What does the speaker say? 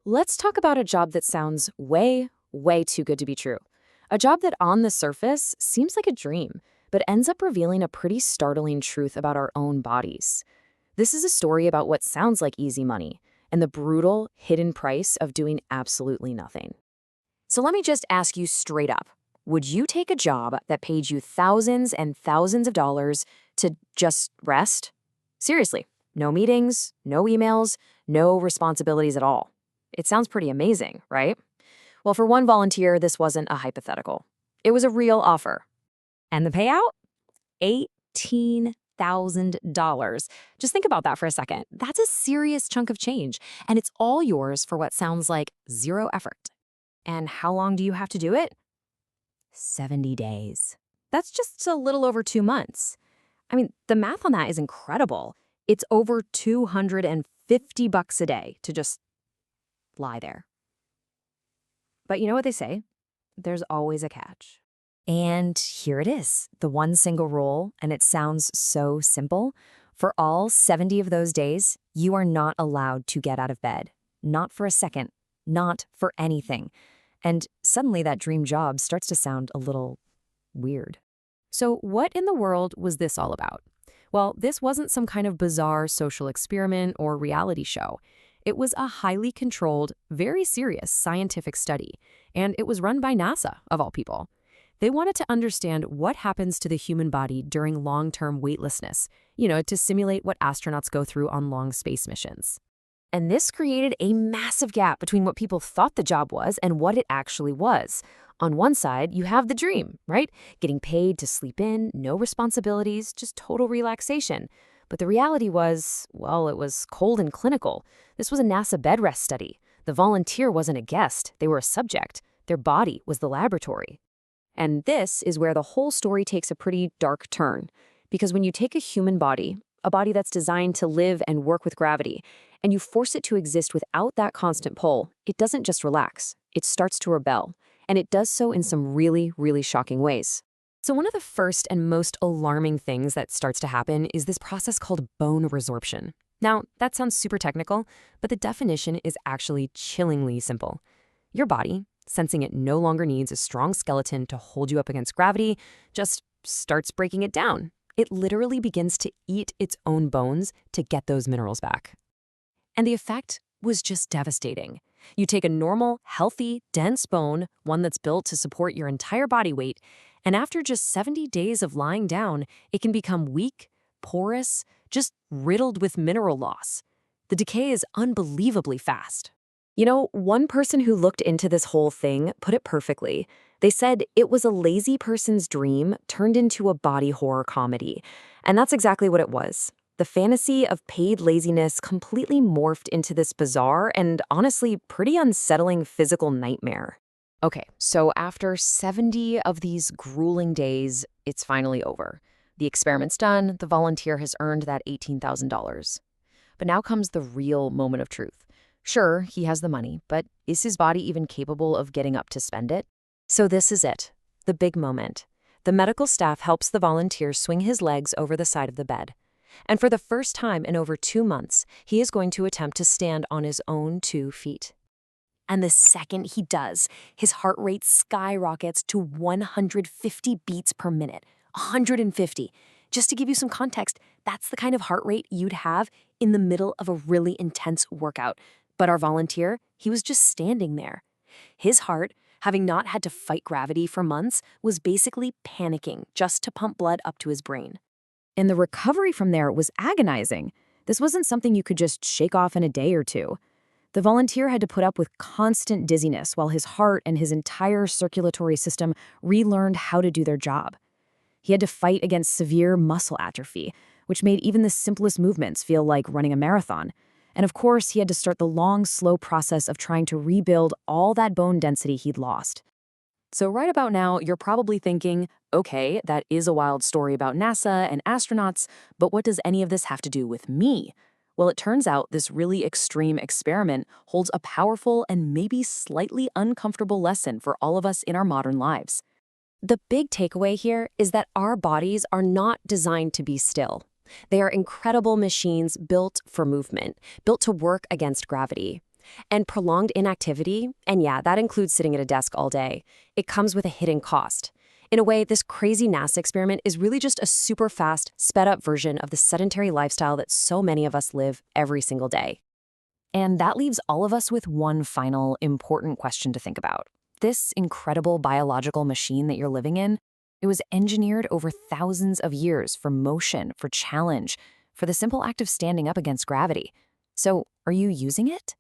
Let's talk about a job that sounds way, way too good to be true. A job that on the surface seems like a dream, but ends up revealing a pretty startling truth about our own bodies. This is a story about what sounds like easy money and the brutal, hidden price of doing absolutely nothing. So let me just ask you straight up. Would you take a job that paid you thousands and thousands of dollars to just rest? Seriously, no meetings, no emails, no responsibilities at all. It sounds pretty amazing, right? Well, for one volunteer, this wasn't a hypothetical. It was a real offer. And the payout? $18,000. Just think about that for a second. That's a serious chunk of change, and it's all yours for what sounds like zero effort. And how long do you have to do it? 70 days. That's just a little over 2 months. I mean, the math on that is incredible. It's over $250 a day to just lie there. But you know what they say? There's always a catch. And here it is, the one single rule, and it sounds so simple. For all 70 of those days, you are not allowed to get out of bed. Not for a second. Not for anything. And suddenly that dream job starts to sound a little weird. So what in the world was this all about? Well, this wasn't some kind of bizarre social experiment or reality show. It was a highly controlled, very serious scientific study, and it was run by NASA, of all people. They wanted to understand what happens to the human body during long-term weightlessness, to simulate what astronauts go through on long space missions. And this created a massive gap between what people thought the job was and what it actually was. On one side, you have the dream, right? Getting paid to sleep in, no responsibilities, just total relaxation. But the reality was, well, it was cold and clinical. This was a NASA bed rest study. The volunteer wasn't a guest, they were a subject. Their body was the laboratory. And this is where the whole story takes a pretty dark turn. Because when you take a human body, a body that's designed to live and work with gravity, and you force it to exist without that constant pull, it doesn't just relax, it starts to rebel. And it does so in some really, really shocking ways. So one of the first and most alarming things that starts to happen is this process called bone resorption. Now, that sounds super technical, but the definition is actually chillingly simple. Your body, sensing it no longer needs a strong skeleton to hold you up against gravity, just starts breaking it down. It literally begins to eat its own bones to get those minerals back. And the effect was just devastating. You take a normal, healthy, dense bone, one that's built to support your entire body weight, and after just 70 days of lying down, it can become weak, porous, just riddled with mineral loss. The decay is unbelievably fast. One person who looked into this whole thing put it perfectly. They said it was a lazy person's dream turned into a body horror comedy. And that's exactly what it was. The fantasy of paid laziness completely morphed into this bizarre and honestly pretty unsettling physical nightmare. Okay, so after 70 of these grueling days, it's finally over. The experiment's done, the volunteer has earned that $18,000. But now comes the real moment of truth. Sure, he has the money, but is his body even capable of getting up to spend it? So this is it, the big moment. The medical staff helps the volunteer swing his legs over the side of the bed. And for the first time in over 2 months, he is going to attempt to stand on his own 2 feet. And the second he does, his heart rate skyrockets to 150 beats per minute. 150. Just to give you some context, that's the kind of heart rate you'd have in the middle of a really intense workout. But our volunteer, he was just standing there. His heart, having not had to fight gravity for months, was basically panicking just to pump blood up to his brain. And the recovery from there was agonizing. This wasn't something you could just shake off in a day or two. The volunteer had to put up with constant dizziness while his heart and his entire circulatory system relearned how to do their job. He had to fight against severe muscle atrophy, which made even the simplest movements feel like running a marathon. And of course, he had to start the long, slow process of trying to rebuild all that bone density he'd lost. So right about now, you're probably thinking, okay, that is a wild story about NASA and astronauts, but what does any of this have to do with me? Well, it turns out this really extreme experiment holds a powerful and maybe slightly uncomfortable lesson for all of us in our modern lives. The big takeaway here is that our bodies are not designed to be still. They are incredible machines built for movement, built to work against gravity. And prolonged inactivity, and yeah, that includes sitting at a desk all day, it comes with a hidden cost. In a way, this crazy NASA experiment is really just a super fast, sped up version of the sedentary lifestyle that so many of us live every single day. And that leaves all of us with one final important question to think about. This incredible biological machine that you're living in, it was engineered over thousands of years for motion, for challenge, for the simple act of standing up against gravity. So, are you using it?